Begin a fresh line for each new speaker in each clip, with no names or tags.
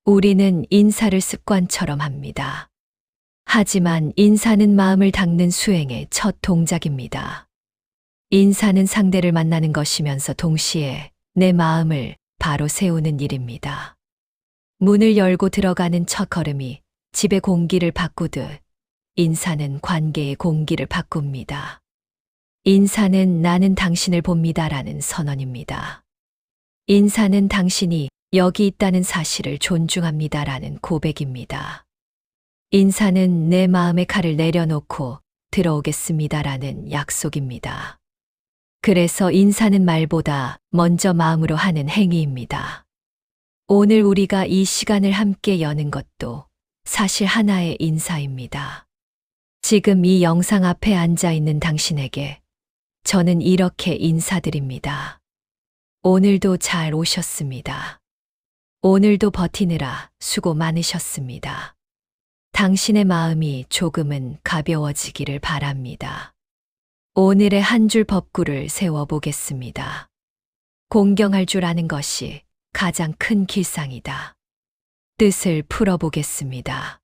우리는 인사를 습관처럼 합니다. 하지만 인사는 마음을 닦는 수행의 첫 동작입니다. 인사는 상대를 만나는 것이면서 동시에 내 마음을 바로 세우는 일입니다. 문을 열고 들어가는 첫 걸음이 집의 공기를 바꾸듯 인사는 관계의 공기를 바꿉니다. 인사는 나는 당신을 봅니다라는 선언입니다. 인사는 당신이 여기 있다는 사실을 존중합니다라는 고백입니다. 인사는 내 마음의 칼을 내려놓고 들어오겠습니다라는 약속입니다. 그래서 인사는 말보다 먼저 마음으로 하는 행위입니다. 오늘 우리가 이 시간을 함께 여는 것도 사실 하나의 인사입니다. 지금 이 영상 앞에 앉아 있는 당신에게 저는 이렇게 인사드립니다. 오늘도 잘 오셨습니다. 오늘도 버티느라 수고 많으셨습니다. 당신의 마음이 조금은 가벼워지기를 바랍니다. 오늘의 한 줄 법구를 세워보겠습니다. 공경할 줄 아는 것이 가장 큰 길상이다. 뜻을 풀어보겠습니다.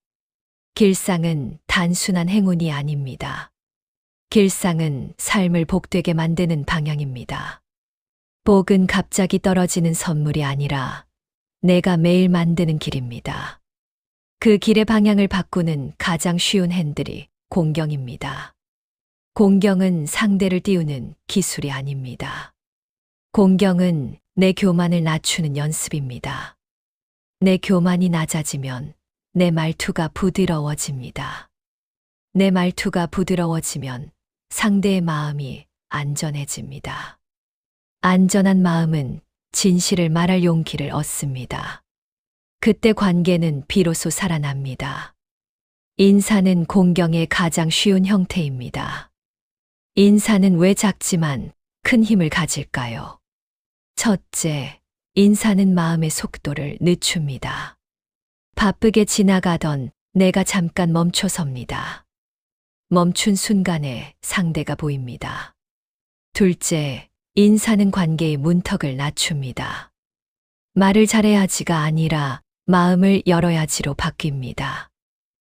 길상은 단순한 행운이 아닙니다. 길상은 삶을 복되게 만드는 방향입니다. 복은 갑자기 떨어지는 선물이 아니라 내가 매일 만드는 길입니다. 그 길의 방향을 바꾸는 가장 쉬운 핸들이 공경입니다. 공경은 상대를 띄우는 기술이 아닙니다. 공경은 내 교만을 낮추는 연습입니다. 내 교만이 낮아지면 내 말투가 부드러워집니다. 내 말투가 부드러워지면 상대의 마음이 안전해집니다. 안전한 마음은 진실을 말할 용기를 얻습니다. 그때 관계는 비로소 살아납니다. 인사는 공경의 가장 쉬운 형태입니다. 인사는 왜 작지만 큰 힘을 가질까요? 첫째, 인사는 마음의 속도를 늦춥니다. 바쁘게 지나가던 내가 잠깐 멈춰섭니다. 멈춘 순간에 상대가 보입니다. 둘째, 인사는 관계의 문턱을 낮춥니다. 말을 잘해야지가 아니라 마음을 열어야지로 바뀝니다.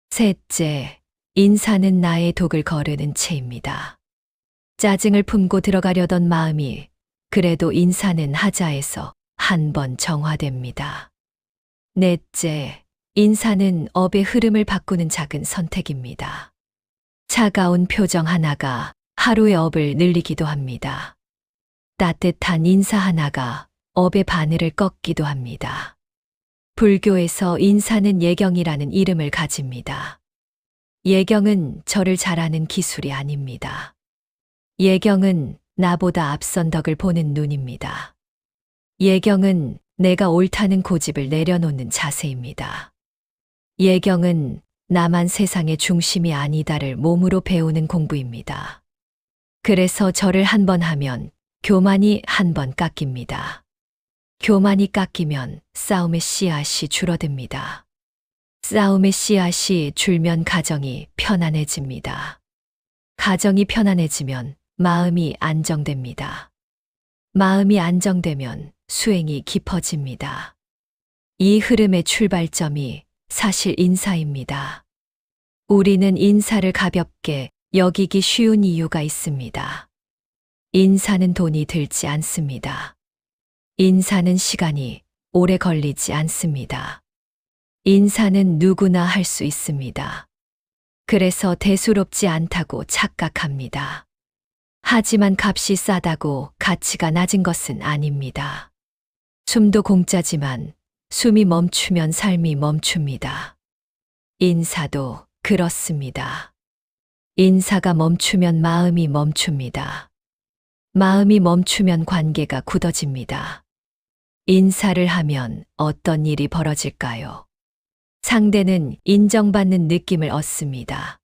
셋째, 인사는 나의 독을 거르는 채입니다. 짜증을 품고 들어가려던 마음이 그래도 인사는 하자에서 한 번 정화됩니다. 넷째, 인사는 업의 흐름을 바꾸는 작은 선택입니다. 차가운 표정 하나가 하루의 업을 늘리기도 합니다. 따뜻한 인사 하나가 업의 바늘을 꺾기도 합니다. 불교에서 인사는 예경이라는 이름을 가집니다. 예경은 저를 잘하는 기술이 아닙니다. 예경은 나보다 앞선 덕을 보는 눈입니다. 예경은 내가 옳다는 고집을 내려놓는 자세입니다. 예경은 나만 세상의 중심이 아니다를 몸으로 배우는 공부입니다. 그래서 절을 한 번 하면 교만이 한 번 깎입니다. 교만이 깎이면 싸움의 씨앗이 줄어듭니다. 싸움의 씨앗이 줄면 가정이 편안해집니다. 가정이 편안해지면 마음이 안정됩니다. 마음이 안정되면 수행이 깊어집니다. 이 흐름의 출발점이 사실 인사입니다. 우리는 인사를 가볍게 여기기 쉬운 이유가 있습니다. 인사는 돈이 들지 않습니다. 인사는 시간이 오래 걸리지 않습니다. 인사는 누구나 할 수 있습니다. 그래서 대수롭지 않다고 착각합니다. 하지만 값이 싸다고 가치가 낮은 것은 아닙니다. 숨도 공짜지만 숨이 멈추면 삶이 멈춥니다. 인사도 그렇습니다. 인사가 멈추면 마음이 멈춥니다. 마음이 멈추면 관계가 굳어집니다. 인사를 하면 어떤 일이 벌어질까요? 상대는 인정받는 느낌을 얻습니다.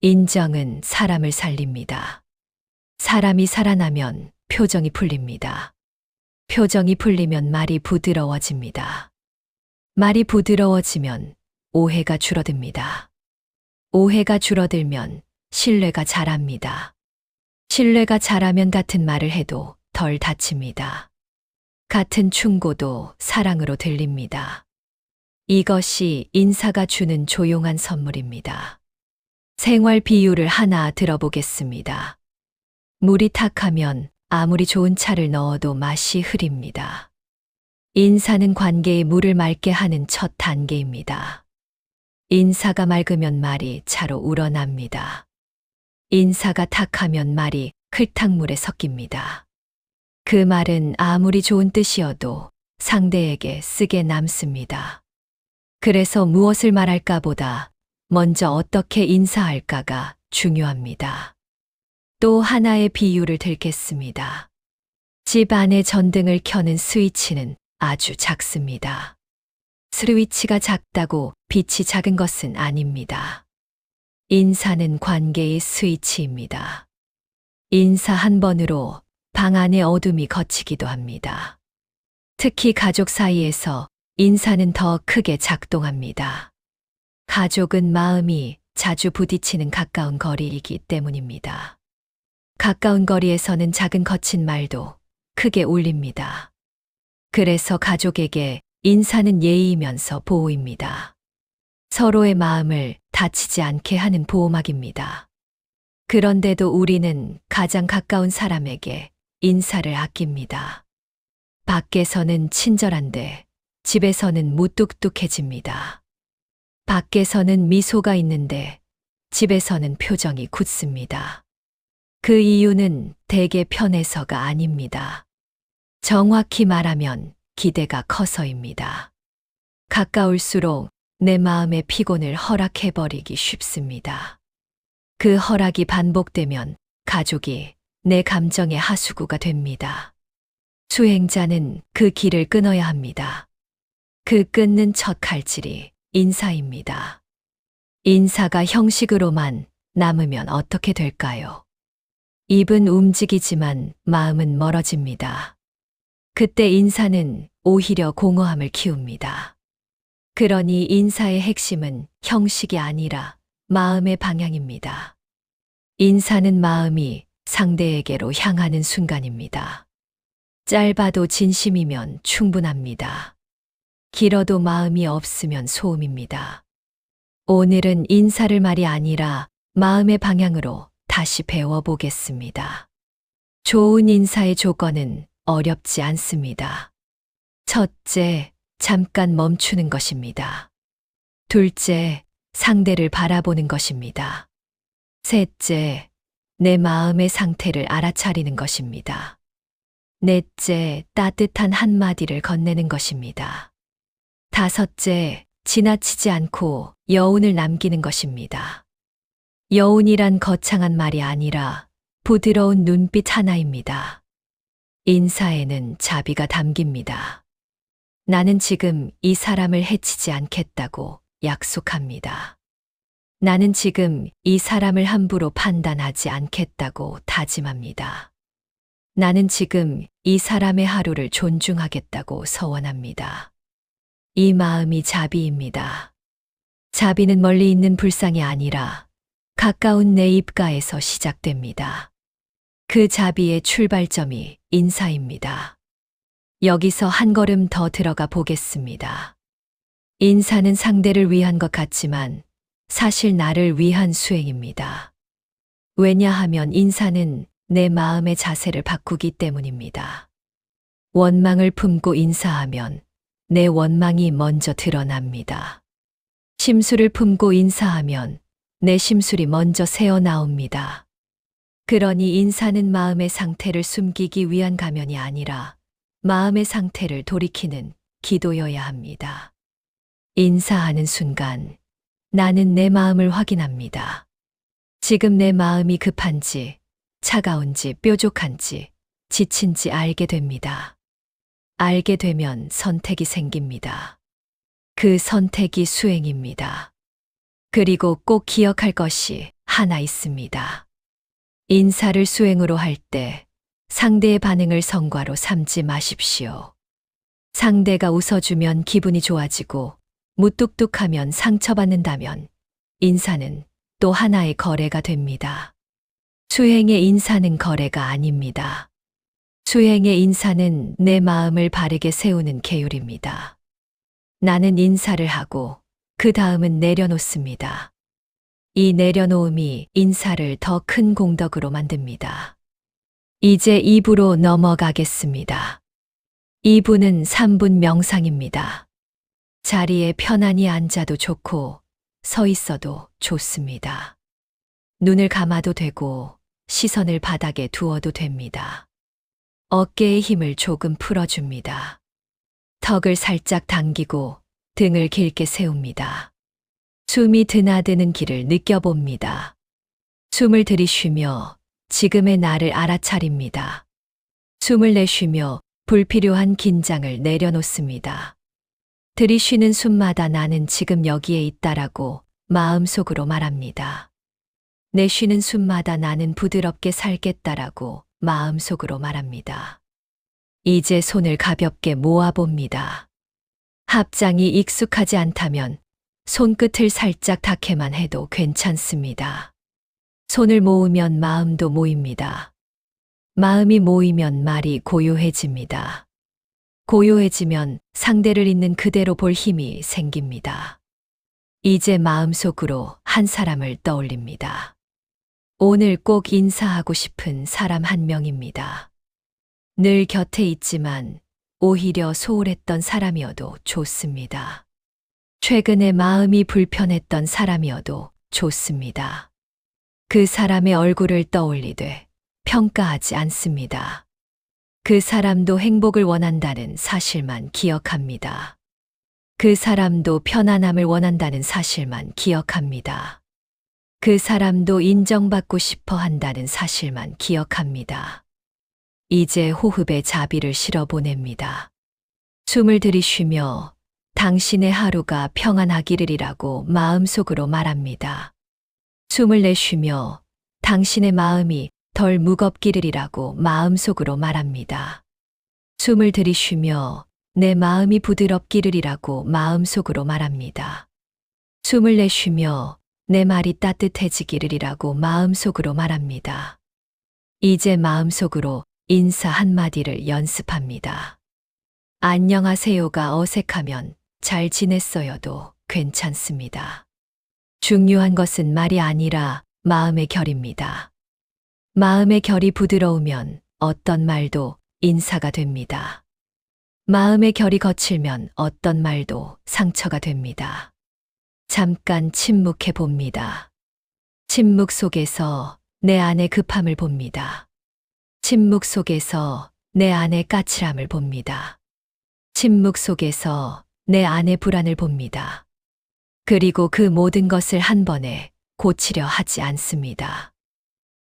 인정은 사람을 살립니다. 사람이 살아나면 표정이 풀립니다. 표정이 풀리면 말이 부드러워집니다. 말이 부드러워지면 오해가 줄어듭니다. 오해가 줄어들면 신뢰가 자랍니다. 신뢰가 자라면 같은 말을 해도 덜 다칩니다. 같은 충고도 사랑으로 들립니다. 이것이 인사가 주는 조용한 선물입니다. 생활 비유를 하나 들어보겠습니다. 물이 탁하면 아무리 좋은 차를 넣어도 맛이 흐립니다. 인사는 관계의 물을 맑게 하는 첫 단계입니다. 인사가 맑으면 말이 차로 우러납니다. 인사가 탁하면 말이 클탕물에 섞입니다. 그 말은 아무리 좋은 뜻이어도 상대에게 쓰게 남습니다. 그래서 무엇을 말할까 보다 먼저 어떻게 인사할까가 중요합니다. 또 하나의 비유를 들겠습니다. 집 안에 전등을 켜는 스위치는 아주 작습니다. 스위치가 작다고 빛이 작은 것은 아닙니다. 인사는 관계의 스위치입니다. 인사 한 번으로 방 안의 어둠이 걷히기도 합니다. 특히 가족 사이에서 인사는 더 크게 작동합니다. 가족은 마음이 자주 부딪히는 가까운 거리이기 때문입니다. 가까운 거리에서는 작은 거친 말도 크게 울립니다. 그래서 가족에게 인사는 예의이면서 보호입니다. 서로의 마음을 다치지 않게 하는 보호막입니다. 그런데도 우리는 가장 가까운 사람에게 인사를 아낍니다. 밖에서는 친절한데 집에서는 무뚝뚝해집니다. 밖에서는 미소가 있는데 집에서는 표정이 굳습니다. 그 이유는 대개 편해서가 아닙니다. 정확히 말하면 기대가 커서입니다. 가까울수록 내 마음의 피곤을 허락해버리기 쉽습니다. 그 허락이 반복되면 가족이 내 감정의 하수구가 됩니다. 수행자는 그 길을 끊어야 합니다. 그 끊는 첫 칼질이 인사입니다. 인사가 형식으로만 남으면 어떻게 될까요? 입은 움직이지만 마음은 멀어집니다. 그때 인사는 오히려 공허함을 키웁니다. 그러니 인사의 핵심은 형식이 아니라 마음의 방향입니다. 인사는 마음이 상대에게로 향하는 순간입니다. 짧아도 진심이면 충분합니다. 길어도 마음이 없으면 소음입니다. 오늘은 인사를 말이 아니라 마음의 방향으로 다시 배워보겠습니다. 좋은 인사의 조건은 어렵지 않습니다. 첫째, 잠깐 멈추는 것입니다. 둘째, 상대를 바라보는 것입니다. 셋째, 내 마음의 상태를 알아차리는 것입니다. 넷째, 따뜻한 한마디를 건네는 것입니다. 다섯째, 지나치지 않고 여운을 남기는 것입니다. 여운이란 거창한 말이 아니라 부드러운 눈빛 하나입니다. 인사에는 자비가 담깁니다. 나는 지금 이 사람을 해치지 않겠다고 약속합니다. 나는 지금 이 사람을 함부로 판단하지 않겠다고 다짐합니다. 나는 지금 이 사람의 하루를 존중하겠다고 서원합니다. 이 마음이 자비입니다. 자비는 멀리 있는 불상이 아니라 가까운 내 입가에서 시작됩니다. 그 자비의 출발점이 인사입니다. 여기서 한 걸음 더 들어가 보겠습니다. 인사는 상대를 위한 것 같지만 사실 나를 위한 수행입니다. 왜냐하면 인사는 내 마음의 자세를 바꾸기 때문입니다. 원망을 품고 인사하면 내 원망이 먼저 드러납니다. 심술을 품고 인사하면 내 심술이 먼저 새어나옵니다. 그러니 인사는 마음의 상태를 숨기기 위한 가면이 아니라 마음의 상태를 돌이키는 기도여야 합니다. 인사하는 순간 나는 내 마음을 확인합니다. 지금 내 마음이 급한지, 차가운지, 뾰족한지, 지친지 알게 됩니다. 알게 되면 선택이 생깁니다. 그 선택이 수행입니다. 그리고 꼭 기억할 것이 하나 있습니다. 인사를 수행으로 할 때 상대의 반응을 성과로 삼지 마십시오. 상대가 웃어주면 기분이 좋아지고 무뚝뚝하면 상처받는다면 인사는 또 하나의 거래가 됩니다. 수행의 인사는 거래가 아닙니다. 수행의 인사는 내 마음을 바르게 세우는 계율입니다. 나는 인사를 하고 그 다음은 내려놓습니다. 이 내려놓음이 인사를 더 큰 공덕으로 만듭니다. 이제 2부로 넘어가겠습니다. 2부는 3분 명상입니다. 자리에 편안히 앉아도 좋고 서 있어도 좋습니다. 눈을 감아도 되고 시선을 바닥에 두어도 됩니다. 어깨의 힘을 조금 풀어줍니다. 턱을 살짝 당기고 등을 길게 세웁니다. 숨이 드나드는 길을 느껴봅니다. 숨을 들이쉬며 지금의 나를 알아차립니다. 숨을 내쉬며 불필요한 긴장을 내려놓습니다. 들이쉬는 숨마다 나는 지금 여기에 있다라고 마음속으로 말합니다. 내쉬는 숨마다 나는 부드럽게 살겠다라고 마음속으로 말합니다. 이제 손을 가볍게 모아봅니다. 합장이 익숙하지 않다면 손끝을 살짝 닿게만 해도 괜찮습니다. 손을 모으면 마음도 모입니다. 마음이 모이면 말이 고요해집니다. 고요해지면 상대를 있는 그대로 볼 힘이 생깁니다. 이제 마음속으로 한 사람을 떠올립니다. 오늘 꼭 인사하고 싶은 사람 한 명입니다. 늘 곁에 있지만 오히려 소홀했던 사람이어도 좋습니다. 최근에 마음이 불편했던 사람이어도 좋습니다. 그 사람의 얼굴을 떠올리되 평가하지 않습니다. 그 사람도 행복을 원한다는 사실만 기억합니다. 그 사람도 편안함을 원한다는 사실만 기억합니다. 그 사람도 인정받고 싶어 한다는 사실만 기억합니다. 이제 호흡에 자비를 실어 보냅니다. 숨을 들이쉬며 당신의 하루가 평안하기를이라고 마음속으로 말합니다. 숨을 내쉬며 당신의 마음이 덜 무겁기를이라고 마음속으로 말합니다. 숨을 들이쉬며 내 마음이 부드럽기를이라고 마음속으로 말합니다. 숨을 내쉬며 내 말이 따뜻해지기를이라고 마음속으로 말합니다. 이제 마음속으로 인사 한마디를 연습합니다. 안녕하세요가 어색하면 잘 지냈어요도 괜찮습니다. 중요한 것은 말이 아니라 마음의 결입니다. 마음의 결이 부드러우면 어떤 말도 인사가 됩니다. 마음의 결이 거칠면 어떤 말도 상처가 됩니다. 잠깐 침묵해 봅니다. 침묵 속에서 내 안의 급함을 봅니다. 침묵 속에서 내 안의 까칠함을 봅니다. 침묵 속에서 내 안의 불안을 봅니다. 그리고 그 모든 것을 한 번에 고치려 하지 않습니다.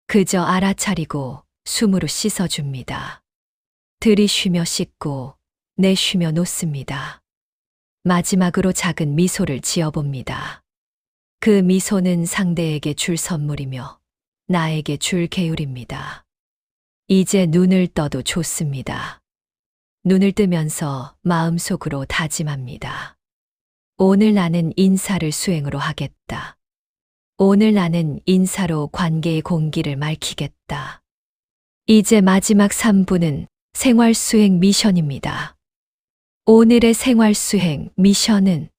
그저 알아차리고 숨으로 씻어줍니다. 들이쉬며 씻고 내쉬며 놓습니다. 마지막으로 작은 미소를 지어봅니다. 그 미소는 상대에게 줄 선물이며 나에게 줄 계율입니다. 이제 눈을 떠도 좋습니다. 눈을 뜨면서 마음속으로 다짐합니다. 오늘 나는 인사를 수행으로 하겠다. 오늘 나는 인사로 관계의 공기를 맑히겠다. 이제 마지막 3분은 생활 수행 미션입니다. 오늘의 생활 수행 미션은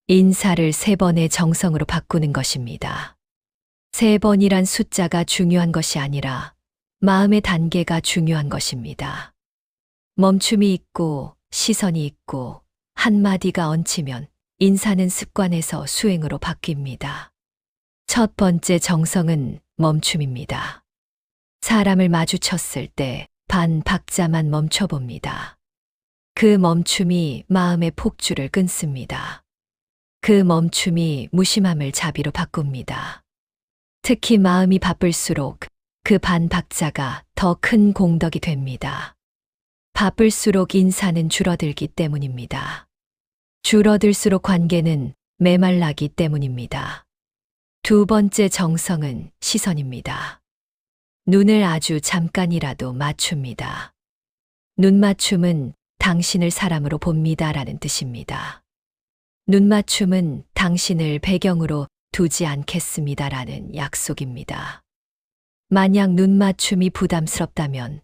인사를 3번의 정성으로 바꾸는 것입니다. 3번이란 숫자가 중요한 것이 아니라 마음의 단계가 중요한 것입니다. 멈춤이 있고 시선이 있고 한마디가 얹히면 인사는 습관에서 수행으로 바뀝니다. 첫 번째 정성은 멈춤입니다. 사람을 마주쳤을 때 반 박자만 멈춰봅니다. 그 멈춤이 마음의 폭주를 끊습니다. 그 멈춤이 무심함을 자비로 바꿉니다. 특히 마음이 바쁠수록 그 반 박자가 더 큰 공덕이 됩니다. 바쁠수록 인사는 줄어들기 때문입니다. 줄어들수록 관계는 메말라기 때문입니다. 두 번째 정성은 시선입니다. 눈을 아주 잠깐이라도 맞춥니다. 눈 맞춤은 당신을 사람으로 봅니다라는 뜻입니다. 눈 맞춤은 당신을 배경으로 두지 않겠습니다라는 약속입니다. 만약 눈 맞춤이 부담스럽다면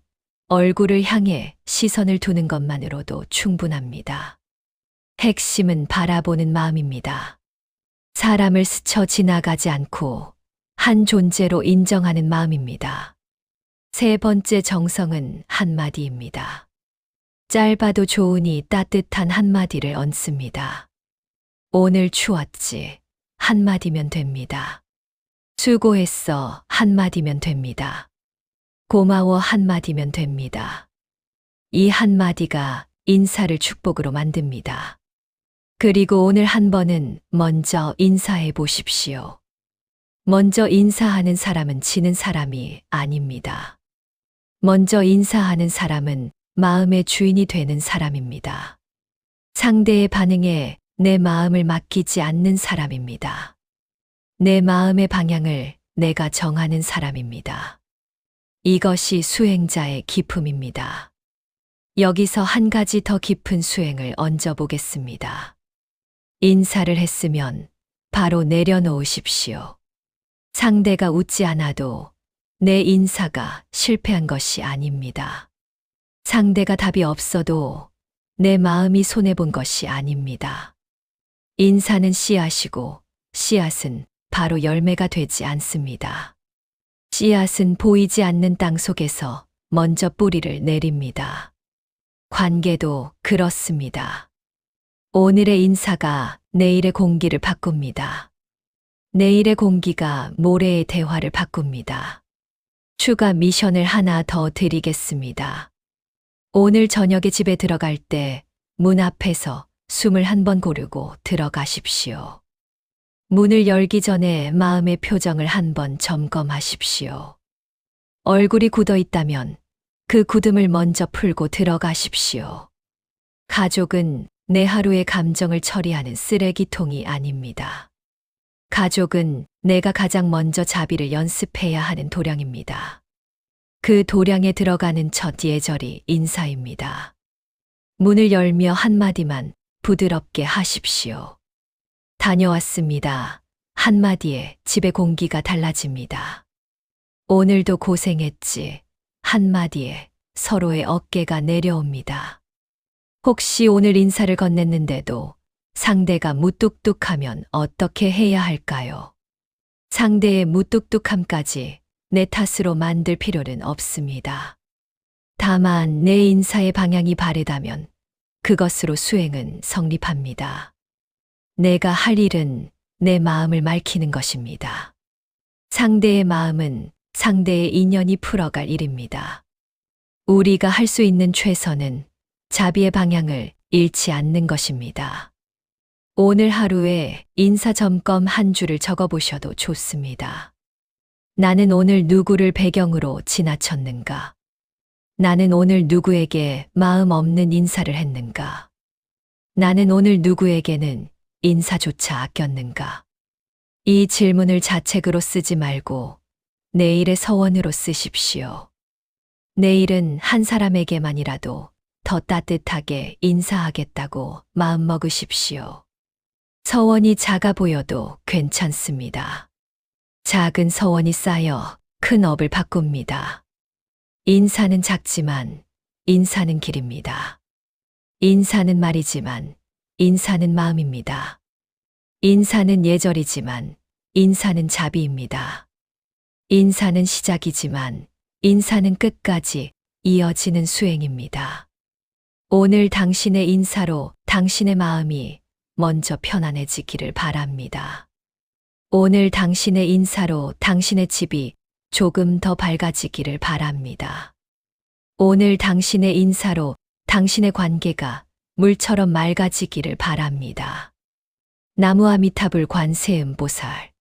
얼굴을 향해 시선을 두는 것만으로도 충분합니다. 핵심은 바라보는 마음입니다. 사람을 스쳐 지나가지 않고 한 존재로 인정하는 마음입니다. 세 번째 정성은 한마디입니다. 짧아도 좋으니 따뜻한 한마디를 얹습니다. 오늘 추웠지. 한마디면 됩니다. 수고했어. 한마디면 됩니다. 고마워. 한마디면 됩니다. 이 한마디가 인사를 축복으로 만듭니다. 그리고 오늘 한 번은 먼저 인사해 보십시오. 먼저 인사하는 사람은 지는 사람이 아닙니다. 먼저 인사하는 사람은 마음의 주인이 되는 사람입니다. 상대의 반응에 내 마음을 맡기지 않는 사람입니다. 내 마음의 방향을 내가 정하는 사람입니다. 이것이 수행자의 기품입니다. 여기서 한 가지 더 깊은 수행을 얹어보겠습니다. 인사를 했으면 바로 내려놓으십시오. 상대가 웃지 않아도 내 인사가 실패한 것이 아닙니다. 상대가 답이 없어도 내 마음이 손해본 것이 아닙니다. 인사는 씨앗이고 씨앗은 바로 열매가 되지 않습니다. 씨앗은 보이지 않는 땅 속에서 먼저 뿌리를 내립니다. 관계도 그렇습니다. 오늘의 인사가 내일의 공기를 바꿉니다. 내일의 공기가 모레의 대화를 바꿉니다. 추가 미션을 하나 더 드리겠습니다. 오늘 저녁에 집에 들어갈 때 문 앞에서 숨을 한 번 고르고 들어가십시오. 문을 열기 전에 마음의 표정을 한 번 점검하십시오. 얼굴이 굳어 있다면 그 굳음을 먼저 풀고 들어가십시오. 가족은 내 하루의 감정을 처리하는 쓰레기통이 아닙니다. 가족은 내가 가장 먼저 자비를 연습해야 하는 도량입니다. 그 도량에 들어가는 첫 예절이 인사입니다. 문을 열며 한마디만 부드럽게 하십시오. 다녀왔습니다. 한마디에 집의 공기가 달라집니다. 오늘도 고생했지. 한마디에 서로의 어깨가 내려옵니다. 혹시 오늘 인사를 건넸는데도 상대가 무뚝뚝하면 어떻게 해야 할까요? 상대의 무뚝뚝함까지 내 탓으로 만들 필요는 없습니다. 다만 내 인사의 방향이 바르다면 그것으로 수행은 성립합니다. 내가 할 일은 내 마음을 맑히는 것입니다. 상대의 마음은 상대의 인연이 풀어갈 일입니다. 우리가 할 수 있는 최선은 자비의 방향을 잃지 않는 것입니다. 오늘 하루에 인사 점검 한 줄을 적어보셔도 좋습니다. 나는 오늘 누구를 배경으로 지나쳤는가? 나는 오늘 누구에게 마음 없는 인사를 했는가? 나는 오늘 누구에게는 인사조차 아꼈는가? 이 질문을 자책으로 쓰지 말고 내일의 서원으로 쓰십시오. 내일은 한 사람에게만이라도 더 따뜻하게 인사하겠다고 마음먹으십시오. 서원이 작아 보여도 괜찮습니다. 작은 서원이 쌓여 큰 업을 바꿉니다. 인사는 작지만 인사는 길입니다. 인사는 말이지만 인사는 마음입니다. 인사는 예절이지만 인사는 자비입니다. 인사는 시작이지만 인사는 끝까지 이어지는 수행입니다. 오늘 당신의 인사로 당신의 마음이 먼저 편안해지기를 바랍니다. 오늘 당신의 인사로 당신의 집이 조금 더 밝아지기를 바랍니다. 오늘 당신의 인사로 당신의 관계가 물처럼 맑아지기를 바랍니다. 나무아미타불 관세음보살